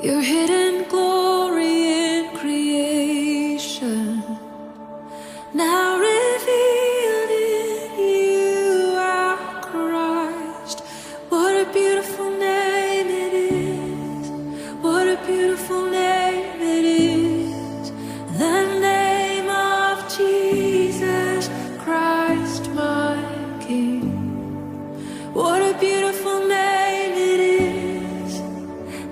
Your hidden glory in creation, now revealed in you, our Christ. What a beautiful name it is. What a beautiful name it is. The name of Jesus Christ, my King. What a beautiful name it is.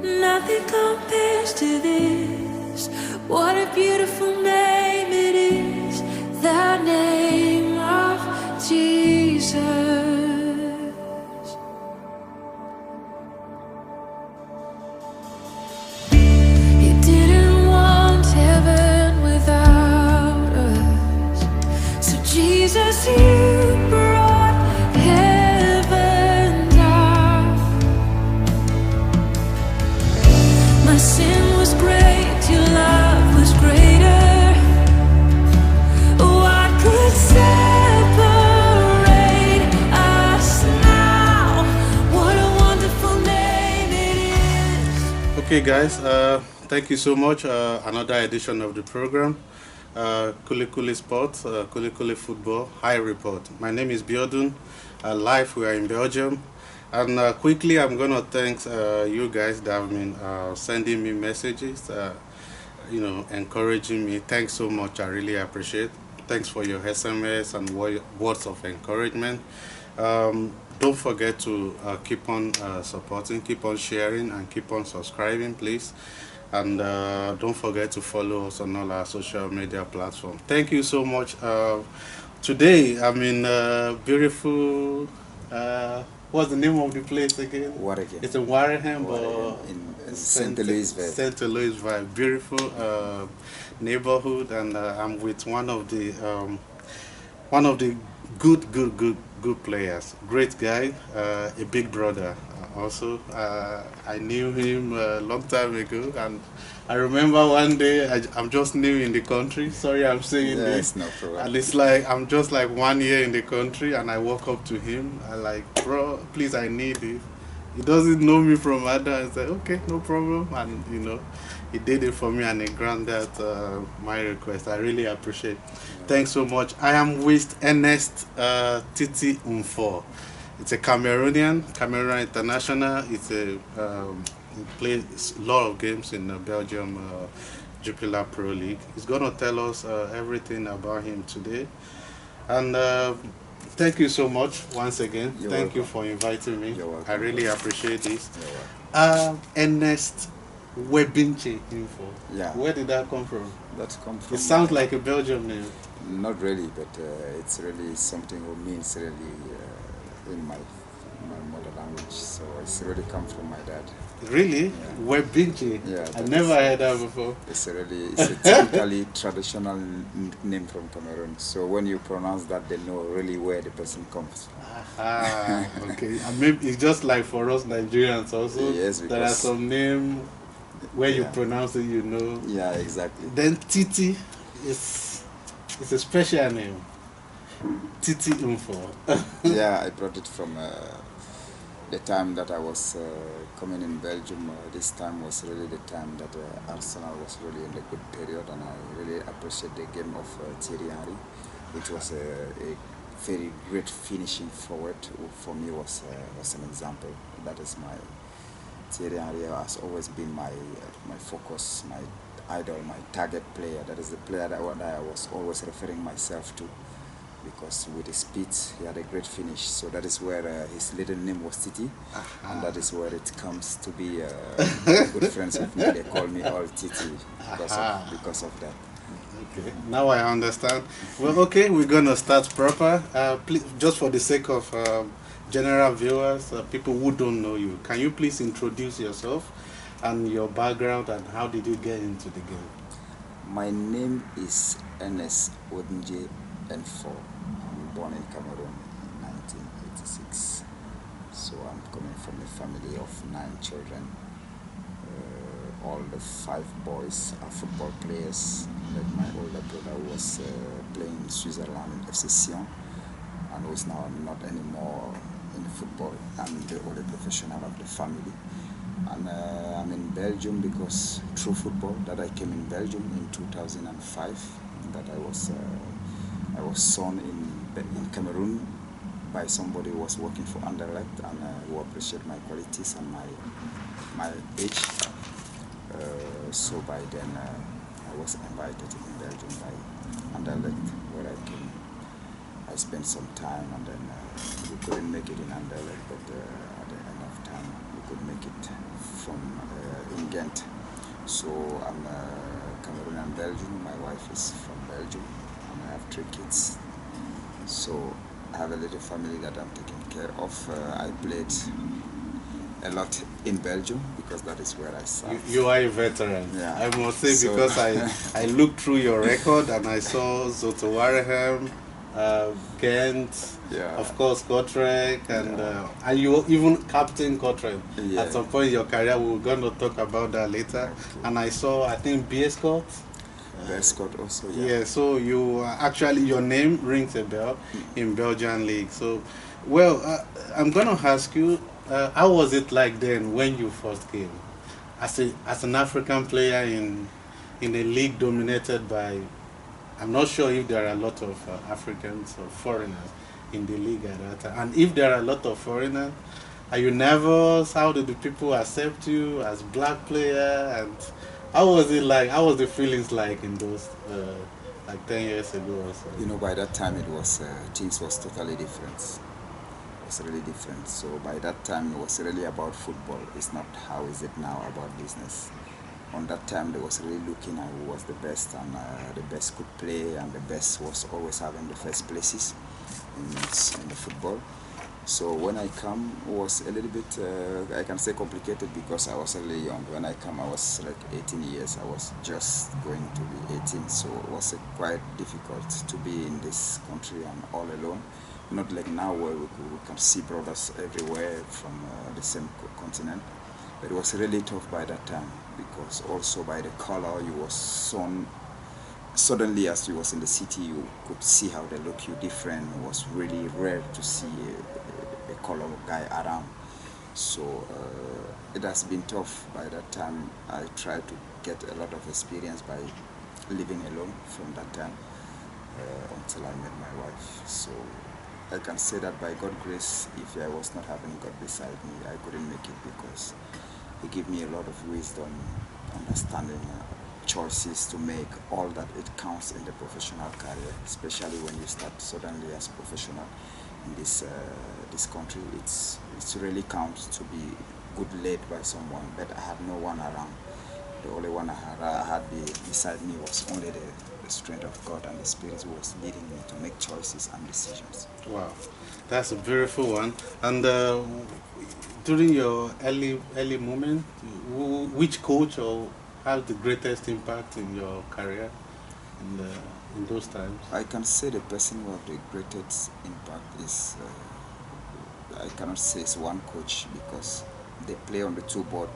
Nothing compares to this. What a beautiful name it is. The name of Jesus. You didn't want heaven without us. So Jesus, you brought heaven down. My sin was great, your love was greater. What could separate us now? What a wonderful name it is. Okay, guys, thank you so much. Another edition of the program, Kulikuli Sports, Kulikuli Football High Report. My name is Biodun. Live, we are in Belgium. And quickly, I'm going to thank you guys that have been sending me messages, encouraging me. Thanks so much. I really appreciate. Thanks for your SMS and words of encouragement. Don't forget to keep on supporting, keep on sharing, and keep on subscribing, please. And don't forget to follow us on all our social media platforms. Thank you so much. Today, I'm in beautiful. What's the name of the place again? Wareham. It's in Wareham, or in St. Louisville. St. Louisville, beautiful neighborhood, and I'm with one of the good players, great guy, a big brother. Also, I knew him a long time ago, and I remember one day I'm just new in the country. Sorry, I'm saying this. No problem. And it's like I'm just like 1 year in the country, and I walk up to him. I like, bro, please, I need it. He doesn't know me from Ada. I said, okay, no problem, and he did it for me, and he granted my request. I really appreciate. Thanks so much. I am with Ernest Titi Nfor. It's a Cameroon international. It's he plays a lot of games in the Belgium Jupiler Pro League. He's gonna tell us everything about him today. And thank you so much once again. You're Thank you welcome. for inviting me. You're welcome. I really appreciate this. You're welcome. Ernest Webinche Info. Yeah. Where did that come from? That's come from. It sounds like a Belgian name. Not really, but it's really something that means really in my mother language. So it's really come from my dad. Really? Yeah. Webinche? Yeah. I never heard that before. It's a typically traditional name from Cameroon. So when you pronounce that, they know really where the person comes from. Okay. And maybe it's just like for us Nigerians also. Yes, there are some names where you pronounce it, Yeah, exactly. Then Titi is a special name. Titi Ernest. Yeah, I brought it from the time that I was coming in Belgium. This time was really the time that Arsenal was really in a good period, and I really appreciate the game of Thierry Henry, which was a very great finishing forward. For me was an example. That is my Thierry Henry has always been my focus, my idol, my target player. That is the player that I was always referring myself to, because with his speed he had a great finish. So that is where his little name was Titi, and that is where it comes to be good friends with me. They call me all Titi because of that. Okay, now I understand. Well, okay, we're gonna start proper. Please, just for the sake of general viewers, people who don't know you, can you please introduce yourself and your background, and how did you get into the game? My name is Ernest Nfor. I'm born in Cameroon in 1986. So I'm coming from a family of 9 children. All the 5 boys are football players. Like my older brother was playing in Switzerland in FC Sion, and who is now not anymore in football. I'm the only professional of the family. And I'm in Belgium because through football that I came in Belgium in 2005. That I was shown in Cameroon by somebody who was working for Anderlecht and who appreciate my qualities and my age. So by then I was invited in Belgium by Anderlecht, where I came. I spent some time and then we couldn't make it in Anderlecht, but at the end of time we could make it from in Ghent. So I'm Cameroonian Belgian. My wife is from Belgium, and I have 3 kids. So I have a little family that I'm taking care of. I played a lot in Belgium because that is where I started. You are a veteran. Yeah. I must say, So- because I looked through your record and I saw Zoto Wareham, Ghent, Yeah. of course Kortrijk, and you were even captain Kortrijk. Yeah. At some point in your career, we're going to talk about that later. Okay. And I saw, I think, Biescott. Scott also. Yeah, so you actually, your name rings a bell in Belgian league. So, well, I'm gonna ask you, how was it like then when you first came, as an African player in a league dominated by, I'm not sure if there are a lot of Africans or foreigners in the league at that time, and if there are a lot of foreigners, are you nervous? How did the people accept you as black player, and how was it like? How was the feelings like in those like 10 years ago or so? You know, by that time it was things was totally different. It was really different. So by that time it was really about football. It's not how is it now about business. On that time they was really looking at who was the best, and the best could play, and the best was always having the first places in the football. So when I come, it was a little bit, I can say complicated because I was really young. When I come, I was like 18 years. I was just going to be 18. So it was quite difficult to be in this country and all alone. Not like now where we can see brothers everywhere from the same continent. But it was really tough by that time because also by the color you was shown. Suddenly, as you was in the city, you could see how they look you different. It was really rare to see a color guy around. So it has been tough by that time. I tried to get a lot of experience by living alone from that time until I met my wife. So I can say that by God's grace, if I was not having God beside me, I couldn't make it because He gave me a lot of wisdom, understanding, choices to make, all that it counts in the professional career, especially when you start suddenly as professional in this country. It's really counts to be good led by someone, but I had no one around. The only one I had beside me was only the strength of God, and the Spirit who was leading me to make choices and decisions. Wow, that's a beautiful one. And during your early moment, which coach or had the greatest impact in your career in those times? I can say the person who had the greatest impact is, I cannot say it's one coach because they play on the two board.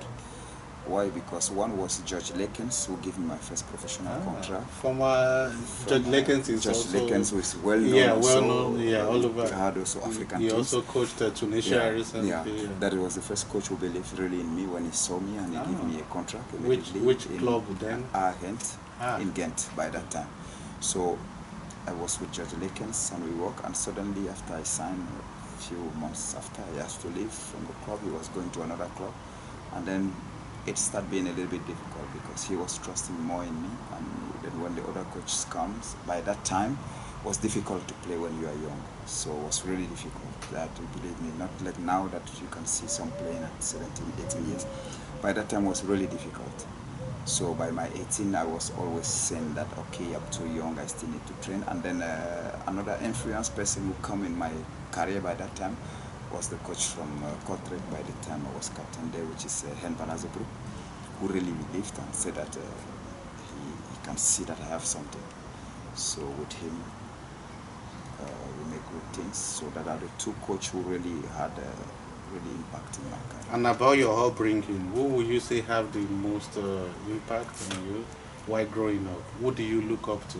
Why? Because one was George Lakens, who gave me my first professional contract. From George Lakens is George also... Lakens, who is well known. Yeah, well known, yeah, all over. He had also African He teams. also coached Tunisia recently. Yeah, that was the first coach who believed really in me when he saw me, and he gave me a contract. Which club then? Ghent, in Ghent by that time. So I was with George Lakens and we worked, and suddenly after I signed, a few months after, I had to leave from the club. He was going to another club, and then it started being a little bit difficult because he was trusting more in me, and then when the other coaches comes, by that time it was difficult to play when you are young. So it was really difficult. That, believe me, not like now that you can see some playing at 17, 18 years. By that time it was really difficult. So by my 18, I was always saying that, okay, I'm too young, I still need to train. And then another influence person who come in my career by that time was the coach from Kortrijk by the time I was captain there, which is Hen van Azebroek, who really believed and said that he can see that I have something. So with him, we make good things. So that are the two coaches who really had really impact in my career. And about your upbringing, who would you say have the most impact on you while growing up? Who do you look up to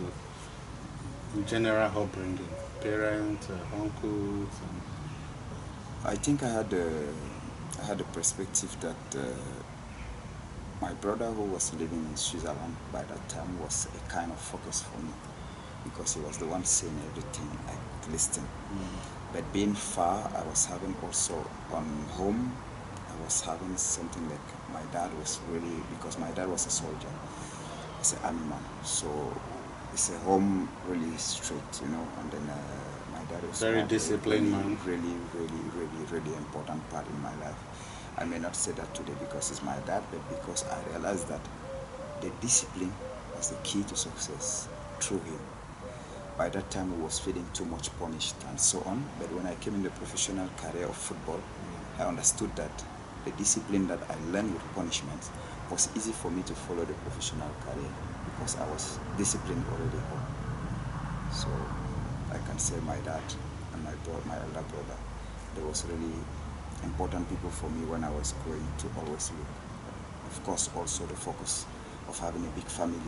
in general upbringing? Parents, uncles? I think I had I had a perspective that my brother, who was living in Switzerland by that time, was a kind of focus for me because he was the one saying everything I could listen. But being far, I was having also on home, I was having something like my dad was really, because my dad was a soldier, he's an army man, so it's a home really strict, you know, and then my dad was Very disciplined man. Really important part in my life. I may not say that today because he's my dad, but because I realized that the discipline was the key to success through him. By that time, I was feeling too much punished and so on. But when I came in the professional career of football, I understood that the discipline that I learned with punishment was easy for me to follow the professional career because I was disciplined already home. So I can say my dad and my elder brother, they was really important people for me when I was going to always look. Of course, also the focus of having a big family.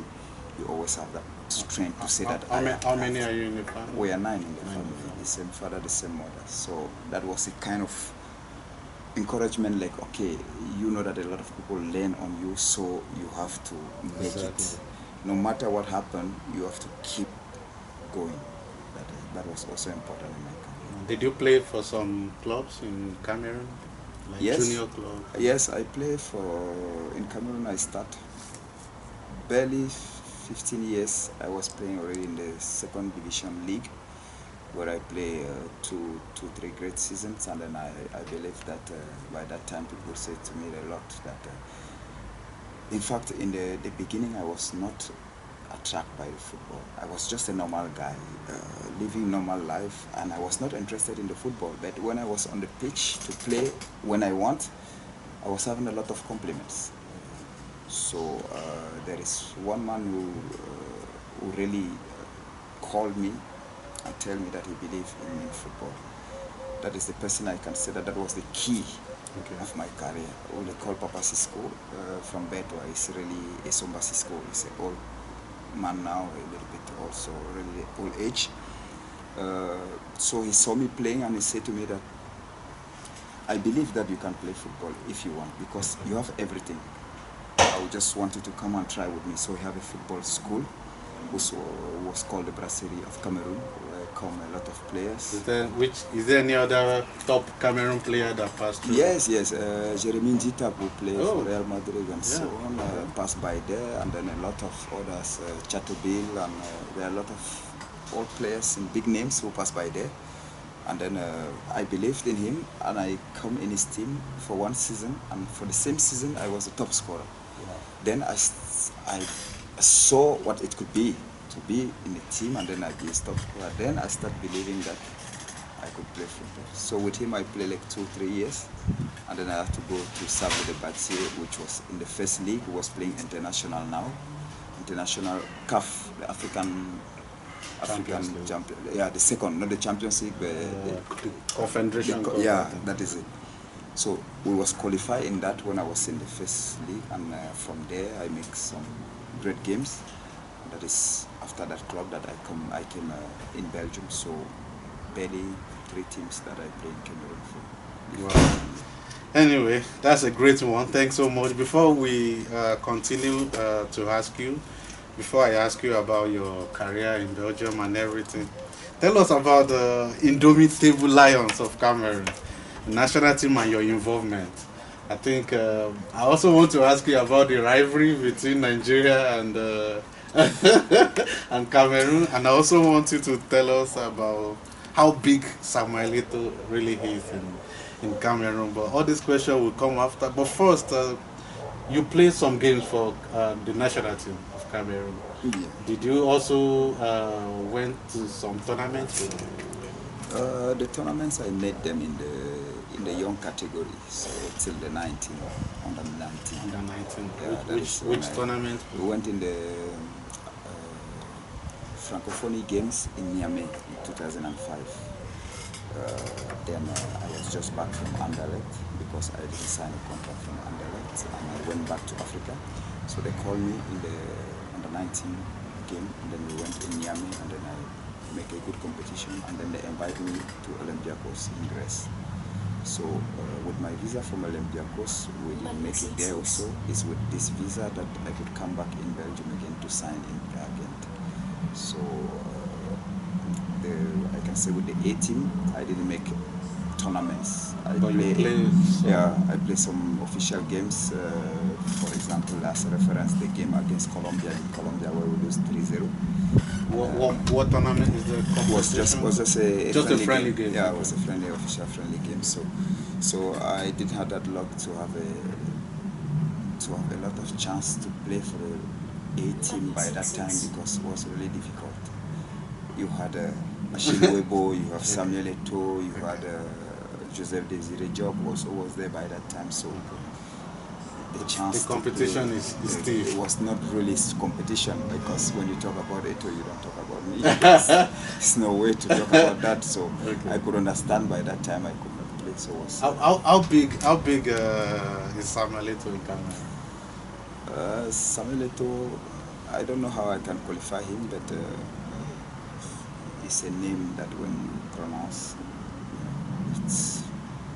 You always have that strength to say that. How many are you in the family? We are 9 in the family, the same father, the same mother. So that was a kind of encouragement, like, okay, you know that a lot of people lean on you, so you have to make it. No matter what happened, you have to keep going. That was also important in my career. Did you play for some clubs in Cameroon? Like Yes. junior club? Yes, I play in Cameroon. I start barely 15 years. I was playing already in the second division league, where I play three great seasons, and then I believe that by that time people said to me a lot that in fact in the beginning I was not attracted by the football. I was just a normal guy living normal life, and I was not interested in the football. But when I was on the pitch to play when I want, I was having a lot of compliments. So there is one man who really called me and tell me that he believed in me in football. That is the person I can say that was the key of my career. Who they call Papa Cisco from Bedwa. He's really a Somba Cisco. He's an old man now, a little bit also really old age. So he saw me playing and he said to me that I believe that you can play football if you want, because you have everything. I just want you to come and try with me. So we have a football school, which was called the Brasserie of Cameroon, where come a lot of players. Is there any other top Cameroon player that passed through? Yes. Jeremy Njita, who played for Real Madrid and so on, passed by there, and then a lot of others, Chateaubil, and there are a lot of old players and big names who passed by there. And then I believed in him, and I come in his team for one season, and for the same season I was the top scorer. Then I saw what it could be to be in the team, and then I be a top scorer. Then I started believing that I could play football. So with him I played like 2-3 years, and then I had to go to Sable de Batier, which was in the first league, who was playing international now. International CAF, the African champion. Yeah, the second, not the Champions League, but the Confederation Cup. Yeah, that is it. So we was qualified in that when I was in the first league, and from there I make some great games. That is after that club that I came in Belgium. So barely 3 teams that I play in Cameroon for. Wow. Anyway, that's a great one. Thanks so much. Before we continue to ask you, before I ask you about your career in Belgium and everything, tell us about the indomitable Lions of Cameroon, the national team, and your involvement. I think I also want to ask you about the rivalry between Nigeria and and Cameroon, and I also want you to tell us about how big Samuelito really is in Cameroon. But all these questions will come after. But first, you played some games for the national team of Cameroon. Yeah. Did you also went to some tournaments? The tournaments I made them in the young category, so till the 19, under 19. Under 19. Yeah, which tournament? We went in the Francophonie Games in Niamey in 2005. Then I was just back from Anderlecht because I didn't sign a contract from Anderlecht, and I went back to Africa. So they called me in the under 19 game, and then we went in Niamey, and then I make a good competition, and then they invited me to Olympiacos in Greece. So with my visa from Olympiacos, we didn't make it there also. It's with this visa that I could come back in Belgium again to sign in Prague. And so I can say with the A team, I didn't make tournaments. I play some official games. For example, as a reference, the game against Colombia in Colombia where we lose 3-0. What tournament is the competition? Was just a friendly game. Yeah, it was a official friendly game. So I didn't have that luck to have a lot of chance to play for the A team by that time because it was really difficult. You had Machine Webo, you have Samuel Eto'o, you had Joseph Desire Job also was there by that time. So the chance the competition is stiff. It was not really competition because when you talk about Eto'o, you don't talk about me. There's no way to talk about that. So I could understand by that time I could not play. So how big is Samuel Eto'o in Cameroon? Samuel Eto'o, I don't know how I can qualify him, but it's a name that when you pronounce, it's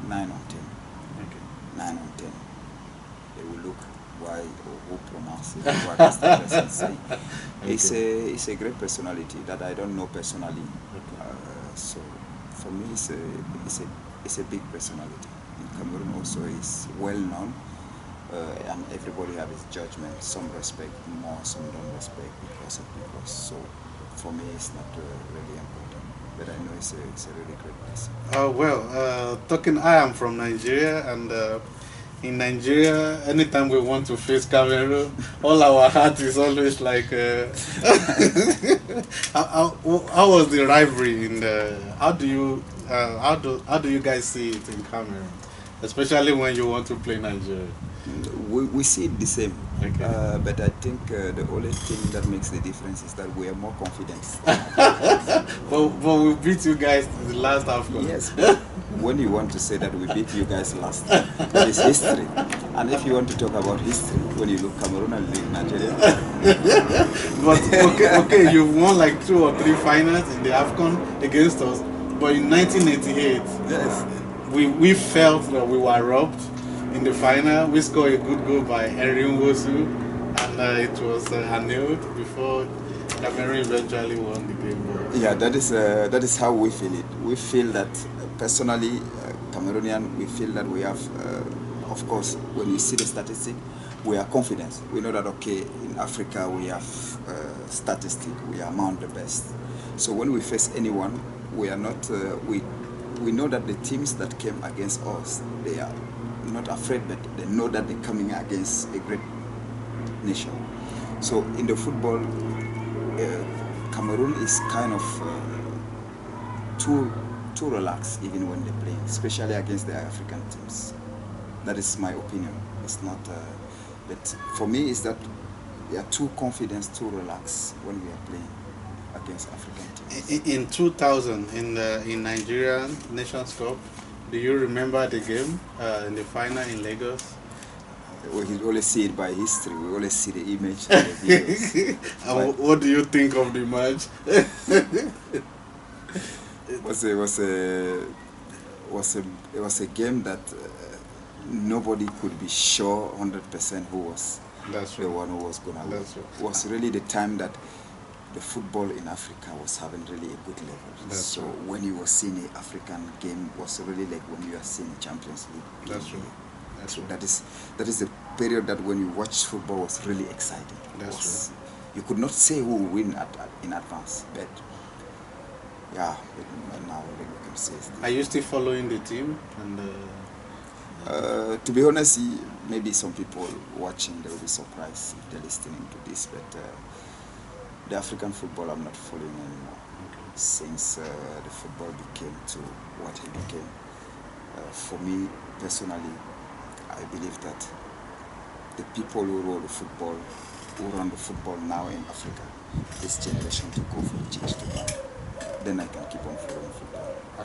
9 on 10. Okay. 9 on 10. They will look why or who pronounce it, what is the person saying. Okay. It's a great personality that I don't know personally. Okay. So for me, it's a big personality. In Cameroon also is well known, and everybody has his judgment. Some respect more, some don't respect because. So for me, it's not really important. But I know it's a really great person. I am from Nigeria, and in Nigeria, anytime we want to face Cameroon, all our heart is always like, how was the rivalry in the? How do you guys see it in Cameroon, especially when you want to play Nigeria? We see it the same, okay. But I think the only thing that makes the difference is that we are more confident. but we beat you guys in the last AFCON. Yes. When you want to say that we beat you guys last, that is history. And if you want to talk about history, when you look Cameroon and leave Nigeria. But okay, you've won like 2 or 3 finals in the AFCON against us. But in 1988, yes, we felt that we were robbed. In the final, we scored a good goal by Henry Nwosu, and it was annulled before Cameroon eventually won the game. Yeah, that is how we feel it. We feel that personally, Cameroonian, we feel that we have, of course, when you see the statistic, we are confident. We know that okay, in Africa we have statistic, we are among the best. So when we face anyone, we are not. We know that the teams that came against us, they are not afraid, but they know that they're coming against a great nation. So in the football, Cameroon is kind of too relaxed even when they play, especially against the African teams. That is my opinion. It's not, but for me, is that they are too confident, too relaxed when we are playing against African teams. In 2000, in Nigeria Nations Cup, do you remember the game in the final in Lagos? We always see it by history. We always see the image and the videos. What do you think of the match? It was a game that nobody could be sure 100% who was the one who was gonna win. It was really the time that the football in Africa was having really a good level. So when you were seeing an African game, was really like when you are seeing a Champions League. That's true. That's true. That is the period that when you watch football was really exciting. That's true. You could not say who will win in advance, but yeah, but now we can say. Are you still following the team? And to be honest, maybe some people watching, they will be surprised if they're listening to this, but the African football I'm not following anymore. okay. Since the football became to what it became. For me personally, I believe that the people who run the football now in Africa, this generation to go for a change to come. Then I can keep on following football. I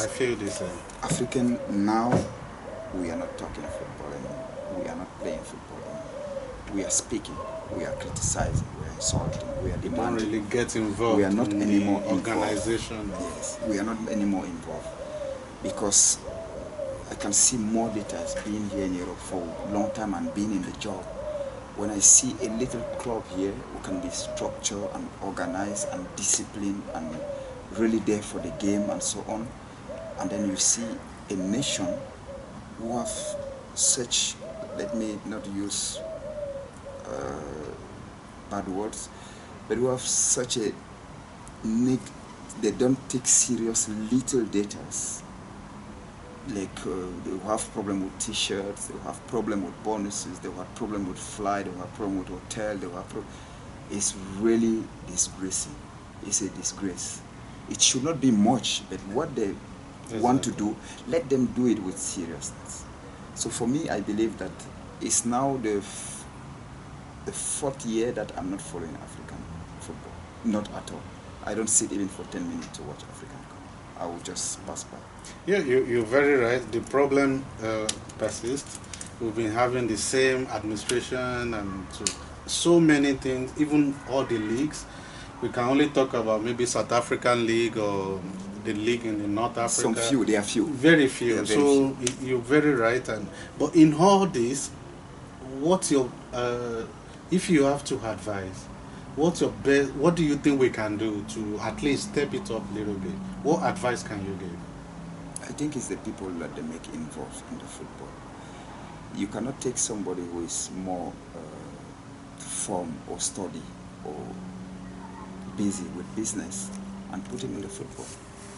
feel this. African now, we are not talking football anymore. We are not playing football anymore. We are speaking. We are criticizing. We are insulting. We are demanding. Don't really get involved. We are not in anymore the organization. Involved. Yes, we are not anymore involved because I can see more details being here in Europe for a long time and being in the job. When I see a little club here who can be structured and organized and disciplined and really there for the game and so on, and then you see a nation who have such, let me not use bad words, but who have such a they don't take serious little details. Like they have problem with t-shirts, they have problem with bonuses, they have problem with flight, they have problem with hotel, they have it's really disgracing. It's a disgrace. It should not be much, but what they want to do, let them do it with seriousness. So for me, I believe that it's now the fourth year that I'm not following African football. Not at all. I don't sit even for 10 minutes to watch African football. I will just pass by. Yeah, you're very right. The problem persists. We've been having the same administration and so many things, even all the leagues. We can only talk about maybe South African league or the league in North Africa. Some few, they are few. Very few. So you're very right. But in all this, what's your if you have to advise, what's your best? What do you think we can do to at least step it up a little bit? What advice can you give? I think it's the people that they make involved in the football. You cannot take somebody who is more form or study or busy with business and put him in the football.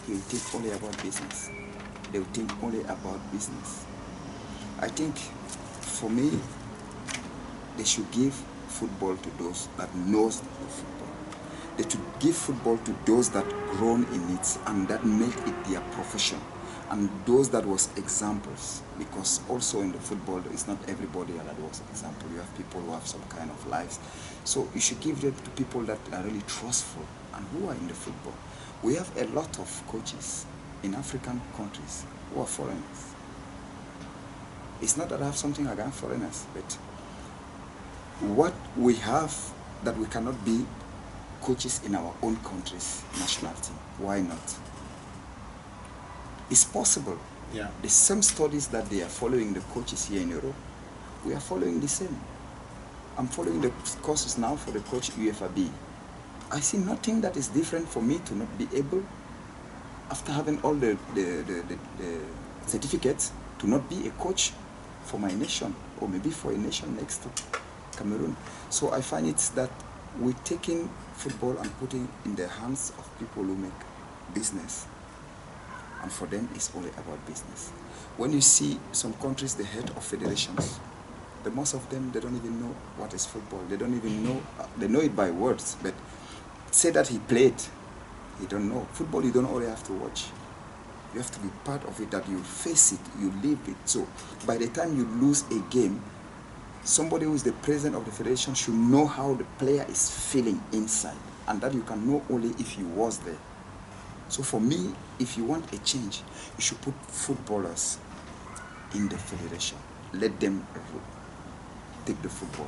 He will think only about business. They will think only about business. I think for me, they should give football to those that knows the football. They should give football to those that grown in it and that make it their profession, and those that was examples, because also in the football it's not everybody that was example. You have people who have some kind of lives, so you should give it to people that are really trustful and who are in the football. We have a lot of coaches in African countries who are foreigners. It's not that I have something against foreigners, but what we have that we cannot be coaches in our own country's national team. Why not? It's possible. Yeah. The same studies that they are following the coaches here in Europe, we are following the same. I'm following the courses now for the coach UFAB. I see nothing that is different for me to not be able, after having all the certificates, to not be a coach for my nation, or maybe for a nation next to Cameroon. So I find it that we're taking football and putting in the hands of people who make business. And for them, it's only about business. When you see some countries, the head of federations, the most of them, they don't even know what is football. They don't even know, they know it by words, but say that he played, he don't know. Football, you don't only have to watch. You have to be part of it, that you face it, you live it. So by the time you lose a game, somebody who is the president of the federation should know how the player is feeling inside, and that you can know only if you was there. So for me, if you want a change, you should put footballers in the federation. Let them take the football.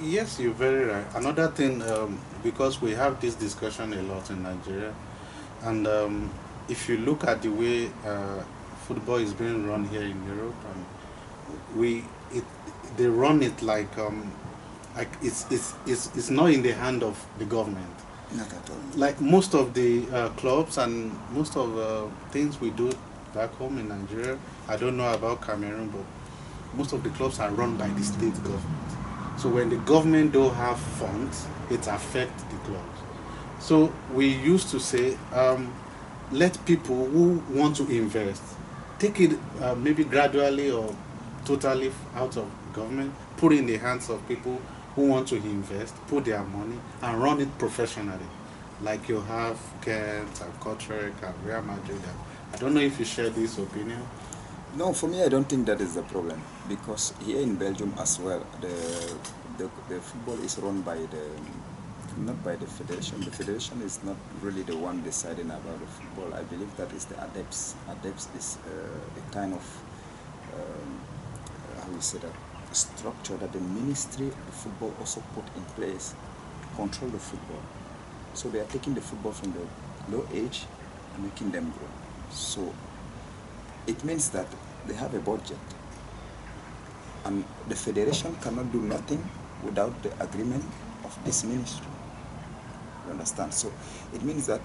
Yes, you're very right. Another thing, because we have this discussion a lot in Nigeria, and if you look at the way football is being run here in Europe, they run it like it's not in the hand of the government. Not at all. Like most of the clubs and most of things we do back home in Nigeria, I don't know about Cameroon, but most of the clubs are run by the state government. So when the government don't have funds, it affects the clubs. So we used to say, let people who want to invest, take it maybe gradually or totally out of government, put it in the hands of people who want to invest, put their money, and run it professionally. Like you have Kent and Kortrijk and Real Madrid. I don't know if you share this opinion. No, for me, I don't think that is the problem, because here in Belgium as well, the football is run by not by the federation. The federation is not really the one deciding about the football. I believe that is the ADEPS. ADEPS is a kind of how we say that, structure that the Ministry of the Football also put in place to control the football. So they are taking the football from the low age and making them grow. So it means that they have a budget. And the federation cannot do nothing without the agreement of this ministry. You understand? So it means that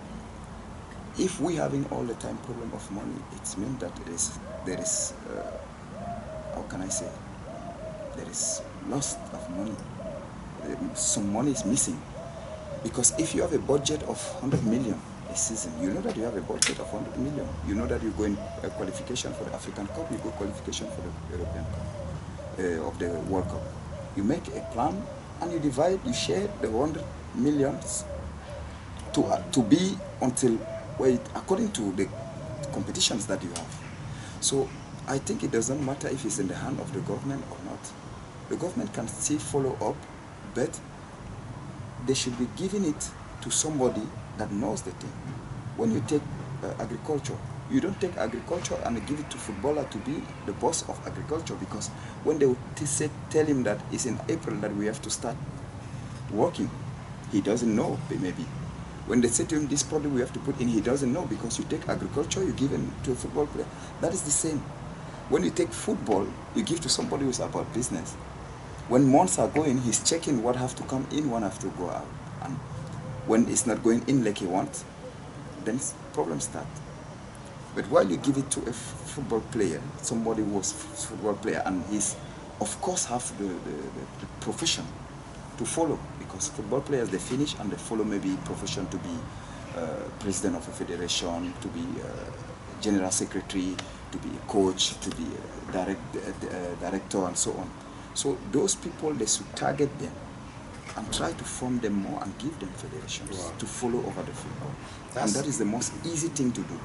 if we having all the time problem of money, it means that there is how can I say, there is loss of money. Some money is missing. Because if you have a budget of 100 million a season, you know that you have a budget of 100 million. You know that you go in a qualification for the African Cup, you go qualification for the European Cup, of the World Cup. You make a plan and you divide, you share the 100 millions to be until, well, according to the competitions that you have. So I think it doesn't matter if it's in the hand of the government or not. The government can still follow up, but they should be giving it to somebody that knows the thing. When you take agriculture, you don't take agriculture and give it to footballer to be the boss of agriculture, because when they tell him that it's in April that we have to start working, he doesn't know maybe. When they say to him this product we have to put in, he doesn't know, because you take agriculture, you give it to a football player. That is the same. When you take football, you give to somebody who's about business. When months are going, he's checking what have to come in, what have to go out. And when it's not going in like he wants, then problems start. But while you give it to a football player, somebody who was a football player, and he's, of course, have the profession to follow, because football players, they finish and they follow maybe profession to be president of a federation, to be general secretary, to be a coach, to be a director, and so on. So those people, they should target them and try to form them more and give them federations to follow over the football. And that is the most easy thing to do.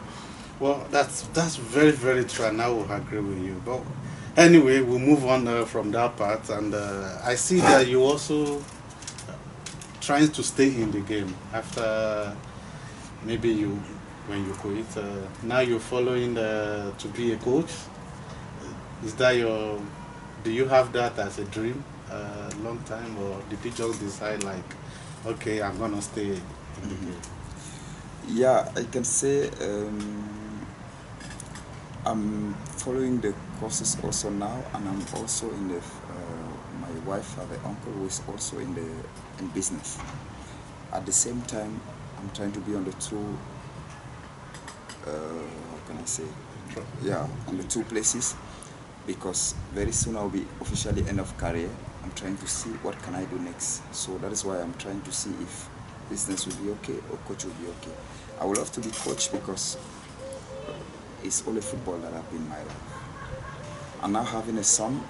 Well, that's very, very true, and I will agree with you. But anyway, we'll move on from that part. And I see that you also trying to stay in the game after maybe when you quit. Now you're following to be a coach. Is that do you have that as a dream long time, or did you just decide like, okay, I'm gonna stay in the game? Yeah, I can say I'm following the courses also now, and I'm also in the my wife have an uncle who is also in business. At the same time, I'm trying to be on the two how can I say, yeah, on the two places, because very soon I'll be officially end of career. I'm trying to see what can I do next. So that is why I'm trying to see if business will be okay or coach will be okay. I would love to be coach because it's only football that I've been in my life. And now having a son,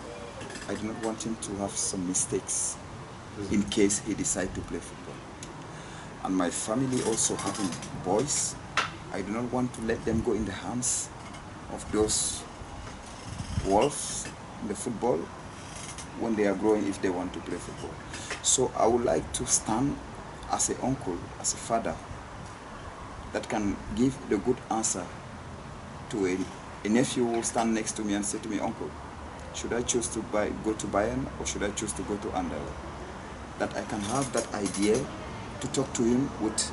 I do not want him to have some mistakes in case he decides to play football. And my family also having boys, I do not want to let them go in the hands of those wolves in the football when they are growing, if they want to play football. So I would like to stand as an uncle, as a father, that can give the good answer to a nephew who will stand next to me and say to me, uncle, should I choose to go to Bayern or should I choose to go to Anderlecht? That I can have that idea to talk to him with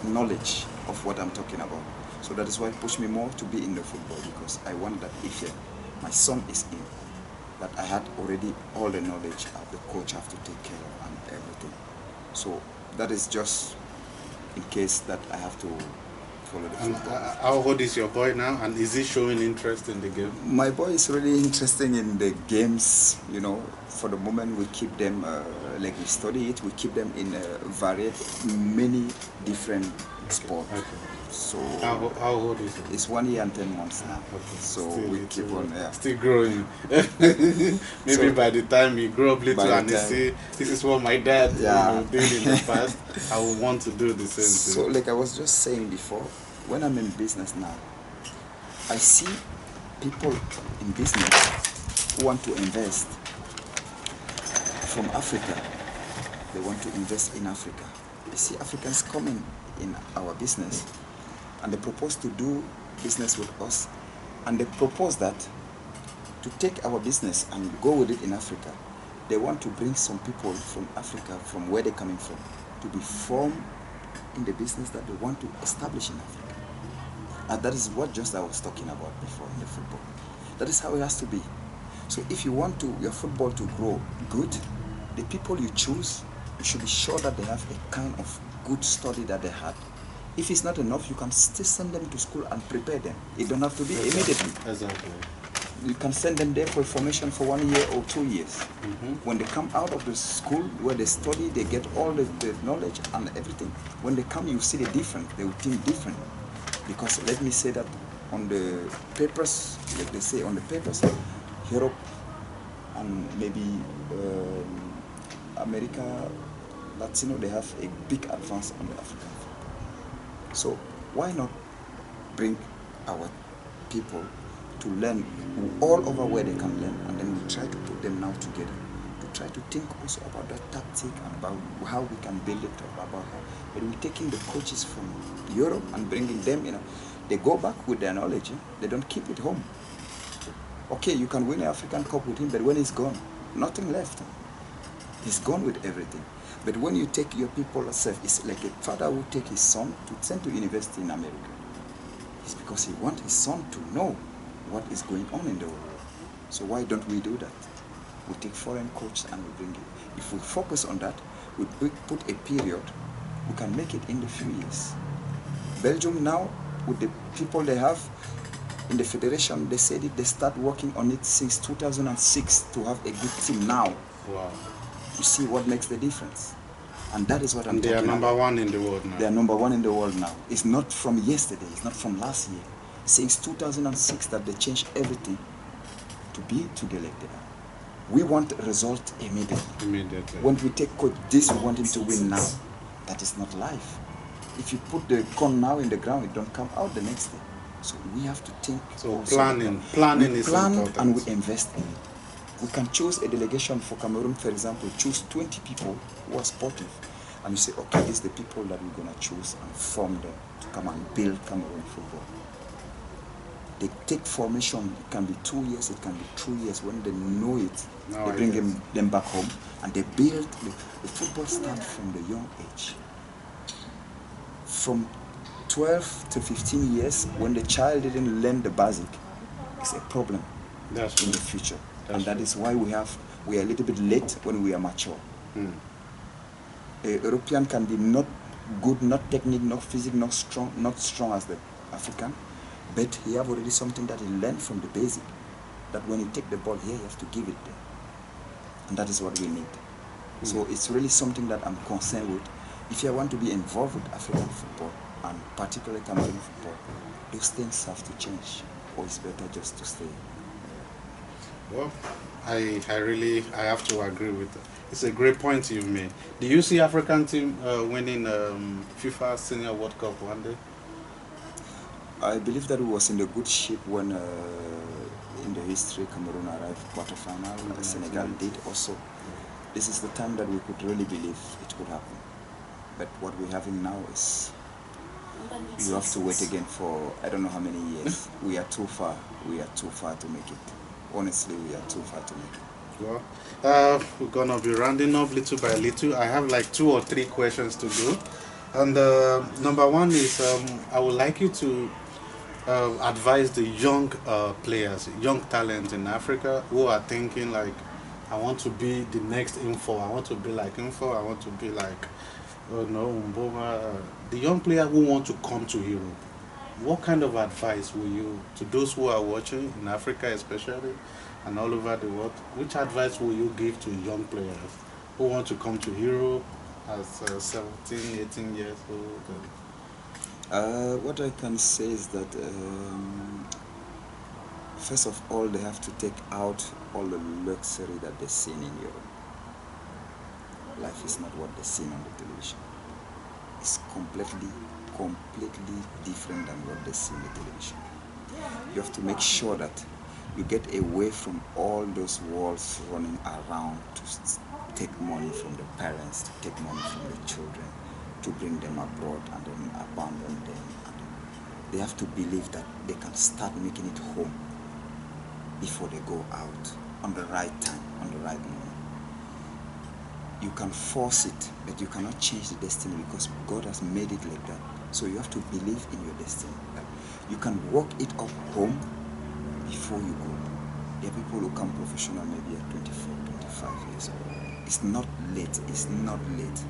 knowledge of what I'm talking about. So that is why it pushed me more to be in the football, because I want that if my son is in, that I had already all the knowledge of the coach have to take care of and everything. So that is just in case that I have to follow the football. How old is your boy now, and is he showing interest in the game? My boy is really interested in the games. You know, for the moment we keep them, like we study it, we keep them in varied, many different sports. Okay. So how old is he? It's 1 year and 10 months now. Okay. So Still we keep on, yeah. Still growing. Maybe So, by the time he grow up little and he see, this is what my dad did in the past, I would want to do the same So thing. like I was just saying before, when I'm in business now, I see people in business who want to invest from Africa. They want to invest in Africa. I see Africans coming in our business and they propose to do business with us, and they propose that to take our business and go with it in Africa. They want to bring some people from Africa, from where they're coming from, to be formed in the business that they want to establish in Africa. And that is what just I was talking about before in the football. That is how it has to be. So if you want your football to grow good, the people you choose, you should be sure that they have a kind of good study that they had. If it's not enough, you can still send them to school and prepare them. It don't have to be immediately. Exactly. You can send them there for formation for 1 year or 2 years. When they come out of the school where they study, they get all the knowledge and everything. When they come, you see the different. They will think different. Because let me say that on the papers, like they say on the papers, Europe and maybe America, Latino, they have a big advance on the African football. So why not bring our people to learn all over where they can learn, and then we try to put them now together to try to think also about that tactic and about how we can build it up, about how. But we're taking the coaches from Europe and bringing them, they go back with their knowledge. They don't keep it home. Okay, you can win the African Cup with him, but when he's gone, nothing left. He's gone with everything. But when you take your people yourself, it's like a father who take his son to send to university in America. It's because he wants his son to know what is going on in the world. So why don't we do that? We take foreign coaches and we bring it. If we focus on that, we put a period, we can make it in the few years. Belgium now, with the people they have in the federation, they said it, they start working on it since 2006 to have a good team now. Wow. You see what makes the difference. And that is what I'm And they talking are about. number one in the world now. They are number one in the world now. It's not from yesterday, it's not from last year. Since 2006 that they changed everything to be to the league. We want a result immediately. When we take coach this, we want him to win now. That is not life. If you put the corn now in the ground, it don't come out the next day. So we have to think. So planning we is plan important. and we invest in it. We can choose a delegation for Cameroon, for example, choose 20 people who are sportive. And you say, okay, these are the people that we're going to choose and form them to come and build Cameroon football. They take formation, it can be 2 years, it can be 3 years. When they know it, they bring them back home and they build. The football starts from the young age. From 12 to 15 years, when the child didn't learn the basic, it's a problem in the future. That is why we are a little bit late when we are mature. A European can be not good, not technique, not physique, not strong as the African, but he have already something that he learned from the basic. That when you take the ball here, you have to give it there. And that is what we need. So it's really something that I'm concerned with. If you want to be involved with African football, and particularly Cameroon football, those things have to change, or it's better just to stay. Well, I have to agree with that. It's a great point you made. Do you see African team winning FIFA Senior World Cup one day? I believe that it was in the good shape when in the history Cameroon arrived quarterfinal, Senegal did also. This is the time that we could really believe it could happen. But what we're having now is you have to wait again for I don't know how many years. We are too far. We are too far to make it. Honestly, we are too far to make it. Well, we're gonna be rounding up little by little. I have like 2 or 3 questions to do. And number one is I would like you to advise the young players, young talents in Africa who are thinking like, I want to be the next Nfor. I want to be like Nfor. I want to be like, Mboma. The young player who want to come to Europe. What kind of advice will you, to those who are watching in Africa especially, and all over the world, which advice will you give to young players who want to come to Europe as 17, 18 years old? What I can say is that first of all, they have to take out all the luxury that they've seen in Europe. Life is not what they've seen on the television. It's completely different than what they see on the television. You have to make sure that you get away from all those walls running around to take money from the parents, to take money from the children, to bring them abroad and then abandon them. And they have to believe that they can start making it home before they go out on the right time, on the right moment. You can force it, but you cannot change the destiny because God has made it like that. So you have to believe in your destiny. You can work it up home before you go. There are people who come professional maybe at 24, 25 years old. It's not late. It's not late.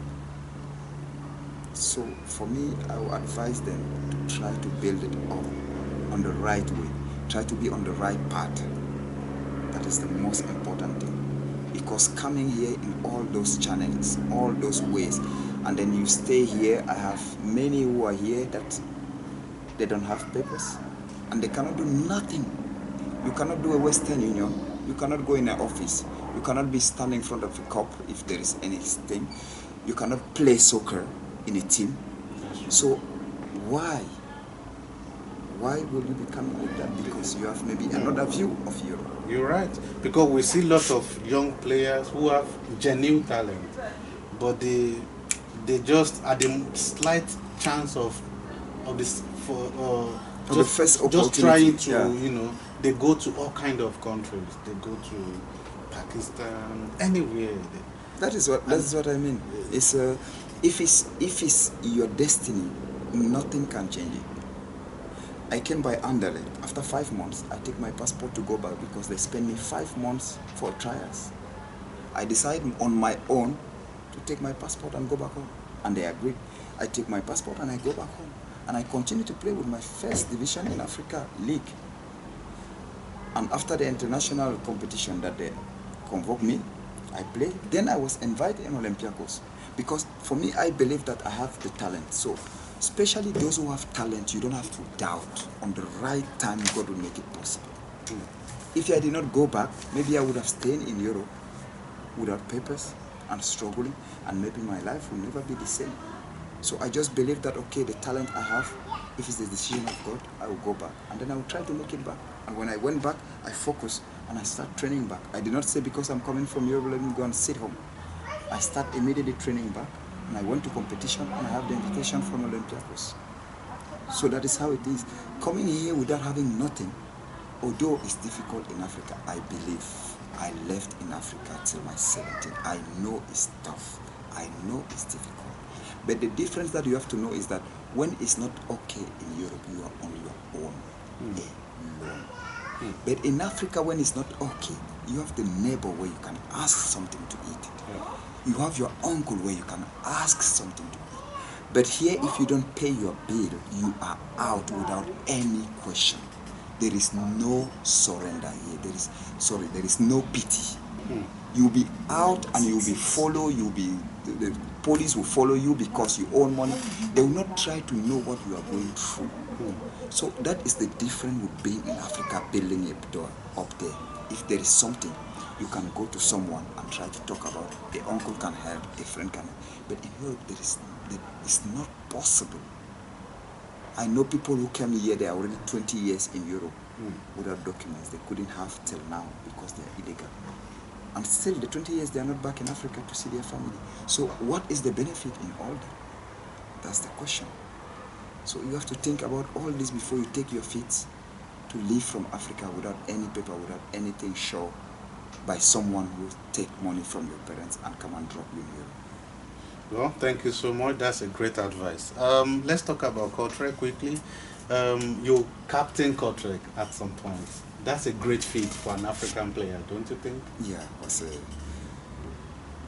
So for me, I will advise them to try to build it up on the right way. Try to be on the right path. That is the most important thing. Because coming here in all those channels, all those ways, and then you stay here, I have many who are here that they don't have papers and they cannot do nothing. You cannot do a Western Union. You cannot go in an office. You cannot be standing in front of a cup if there is anything. You cannot play soccer in a team. So why? Why will you be coming like that? Because you have maybe another view of Europe. You're right. Because we see lots of young players who have genuine talent, but they just at the slight chance of this The first just opportunity, trying to yeah. they go to all kind of countries. They go to Pakistan, anywhere. That is what I mean. It's if it's your destiny, nothing can change it. I came by Anderlecht. After 5 months, I take my passport to go back because they spend me 5 months for trials. I decide on my own to take my passport and go back home, and they agreed. I take my passport and I go back home, and I continue to play with my first division in Africa league. And after the international competition that they convoked me, I played. Then I was invited in Olympiacos because for me, I believe that I have the talent. So, especially those who have talent, you don't have to doubt. On the right time, God will make it possible. If I did not go back, maybe I would have stayed in Europe without papers and struggling, and maybe my life will never be the same. So I just believe that, okay, the talent I have, if it's the decision of God, I will go back. And then I will try to make it back. And when I went back, I focused and I start training back. I did not say because I'm coming from Europe, let me go and sit home. I start immediately training back. And I went to competition and I have the invitation from Olympiacos. So that is how it is. Coming here without having nothing, although it's difficult in Africa, I believe I left in Africa till my 17. I know it's tough. I know it's difficult. But the difference that you have to know is that when it's not okay in Europe, you are on your own. Alone. But in Africa, when it's not okay, you have the neighbor where you can ask something to eat. You have your uncle where you can ask something to eat. But here, if you don't pay your bill, you are out without any question. There is no surrender here. There is no pity. You'll be out and you'll be followed. The police will follow you because you own money. They will not try to know what you are going through. So that is the difference with being in Africa, building a door up there. If there is something, you can go to someone and try to talk about it. The uncle can help, a friend can help. But in Europe, it's not possible. I know people who came here, they are already 20 years in Europe without documents. They couldn't have till now because they are illegal. And still, the 20 years, they are not back in Africa to see their family. So what is the benefit in all that? That's the question. So you have to think about all this before you take your feet to leave from Africa without any paper, without anything shown by someone who take money from your parents and come and drop you in Europe. Well, thank you so much. That's a great advice. Let's talk about Kortrijk quickly. You captain Kortrijk at some point. That's a great feat for an African player, don't you think? Yeah,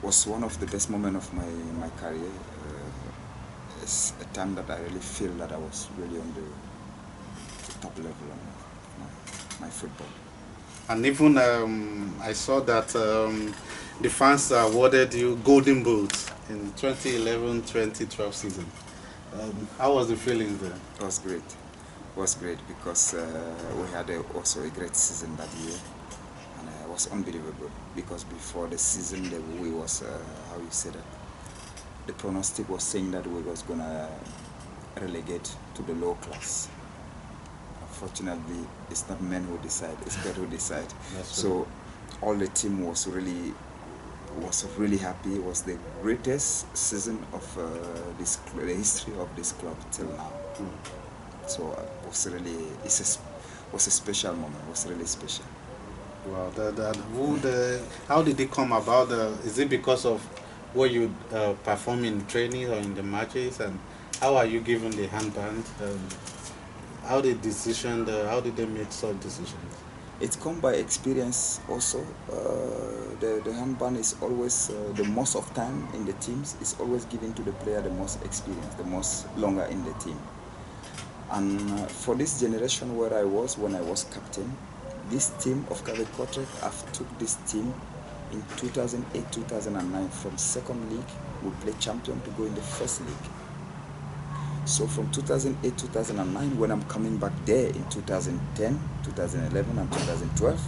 was one of the best moments of my career. It's a time that I really feel that I was really on the top level of my football. And even I saw that the fans awarded you Golden Boot in 2011-2012 season. How was the feeling there? It was great. It was great because we had also a great season that year, and it was unbelievable because before the season we was how you say that, the prognostic was saying that we was gonna relegate to the low class. Unfortunately, it's not men who decide; it's God who decide. So all the team was really happy. It was the greatest season of the history of this club till now. So it was a special moment. It was really special. Wow, how did it come about? Is it because of what you perform in training or in the matches, and how are you given the handband? how did decision? How did they make such decisions? It's come by experience also. The handband is always the most of time in the teams is always given to the player the most experience, the most longer in the team. And for this generation where I was when I was captain, this team of Kotrek, I've took this team in 2008-2009 from second league, we play champion to go in the first league. So from 2008-2009, when I'm coming back there in 2010, 2011 and 2012,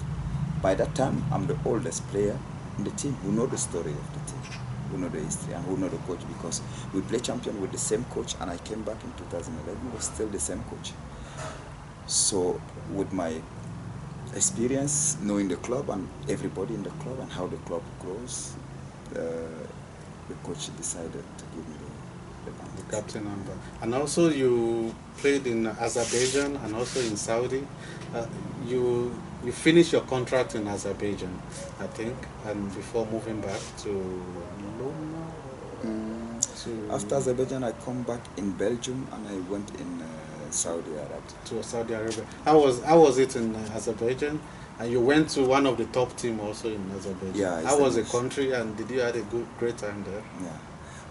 by that time I'm the oldest player in the team who know the story of the team, who know the history and who know the coach, because we play champion with the same coach, and I came back in 2011 was still the same coach. So with my experience, knowing the club and everybody in the club and how the club grows, the coach decided to give me the band. The captain number. And also you played in Azerbaijan and also in Saudi. You finished your contract in Azerbaijan, I think, and before moving back to Loma. After Azerbaijan, I come back in Belgium and I went in Saudi Arabia. To Saudi Arabia. How was it in Azerbaijan? And you went to one of the top team also in Azerbaijan. Yeah. How was the country, and did you have a great time there? Yeah,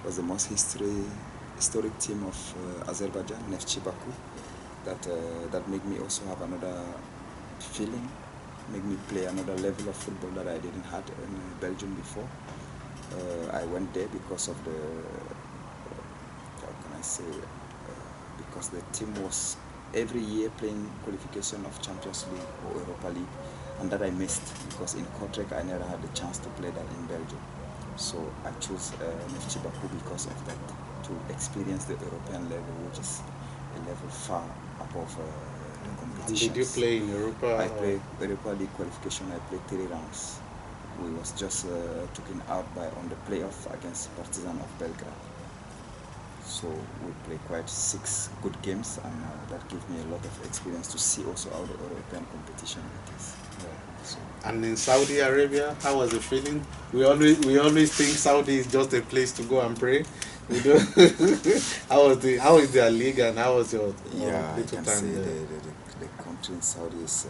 it was the most historic team of Azerbaijan, Neftchi Baku, that made me also have another feeling, made me play another level of football that I didn't have in Belgium before. I went there because of the, how can I say, because the team was every year playing qualification of Champions League or Europa League, and that I missed because in Kortrijk I never had the chance to play that in Belgium. So I chose Neftchi Baku because of that, to experience the European level, which is a level far above the competition. Did you play in Europa? I played Europa League qualification. I played 3 rounds. We was just taken out on the playoff against Partizan of Belgrade. So we played quite 6 good games, and that gave me a lot of experience to see also how the European competition it is. So. And in Saudi Arabia, how was the feeling? We always think Saudi is just a place to go and pray. You know, how is their league, and how was your I little can time say there? the country in Saudi is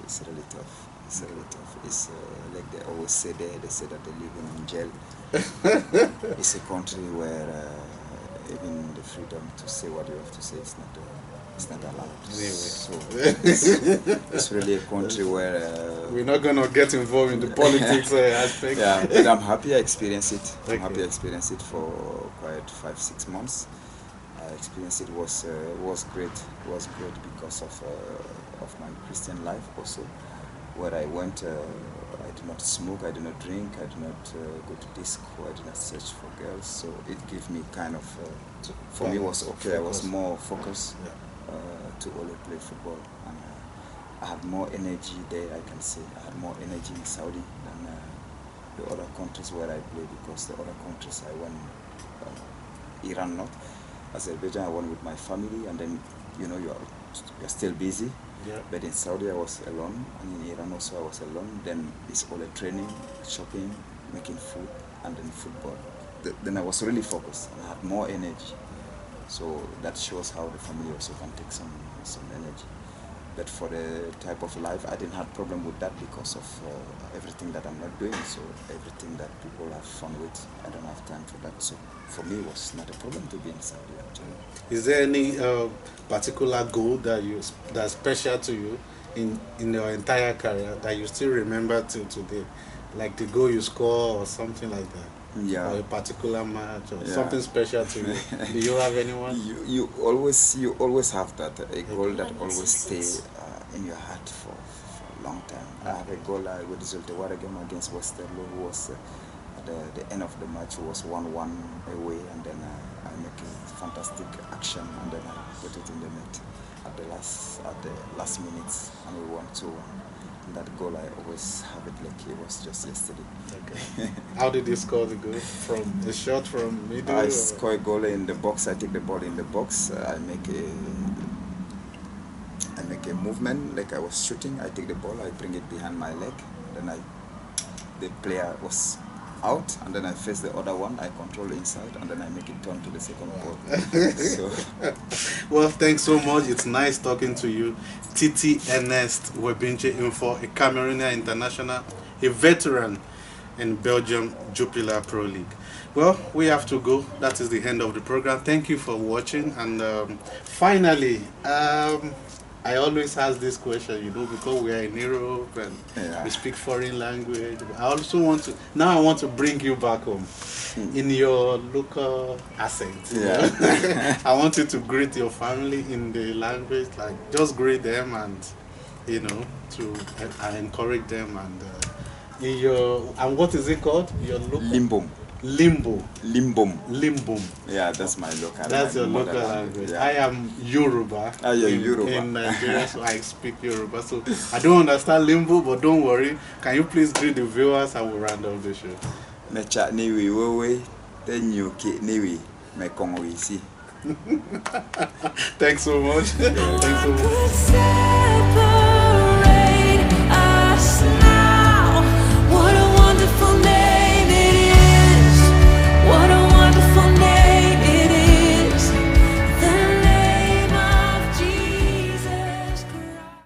it's really tough. It's really tough. It's like they always say there. They say that they live in jail. It's a country where even the freedom to say what you have to say is not allowed. Anyway. So it's really a country where We're not gonna get involved in the politics aspect. yeah, but I'm happy I experienced it. Okay. I'm happy I experienced it for quite 5-6 months. I experienced it was great. It was great because of my Christian life also, where I went. I did not smoke, I did not drink, I did not go to disco, I did not search for girls. So it gave me kind of, for me was okay, I was more focused to only play football. And I had more energy there, I can say. I had more energy in Saudi than the other countries where I played, because the other countries I went, Iran not, Azerbaijan I went with my family, and then you're still busy. Yeah. But in Saudi I was alone, and in Iran also I was alone. Then it's all a training, shopping, making food, and then football. Then I was really focused, and I had more energy. So that shows how the family also can take some energy. But for the type of life, I didn't have problem with that because of everything that I'm not doing. So everything that people have fun with, I don't have time for that. So for me, it was not a problem to be in Saudi actually. Is there any particular goal that's special to you in your entire career that you still remember till today, like the goal you score or something like that? Yeah. Or a particular match or something special to you? Do you have anyone? You always have that a goal that always stay in your heart for a long time. I have a goal with the water game against Westerlo, who was at the end of the match was 1-1 away, and then I make a fantastic action, and then I put it in the net at the last minutes, and we won 2-1. That goal, I always have it like it was just yesterday. Okay. How did you score the goal? From a shot from middle? I score a goal in the box. I take the ball in the box. I make a movement like I was shooting. I take the ball. I bring it behind my leg. Then the player was out, and then I face the other one, I control inside, and then I make it turn to the second pole. So, well, thanks so much. It's nice talking to you. Titi Ernest Nfor, a Cameroonian international, a veteran in Belgium Jupiler Pro League. Well, we have to go. That is the end of the program. Thank you for watching. And finally, I always ask this question, because we are in Europe and we speak foreign language. I also want to, now I want to bring you back home in your local accent. I want you to greet your family in the language, like just greet them and, to encourage them and in your, and what is it called? Your local? Limbom. Yeah, that's my local. That's your local language. Yeah. I am Yoruba. Yoruba. In Nigeria, so I speak Yoruba. So I don't understand Limbo, but don't worry. Can you please greet the viewers and we'll round off the show? Mecha niwi wewe tenyuki niwi mekongwisi. Thanks so much. Thanks so much.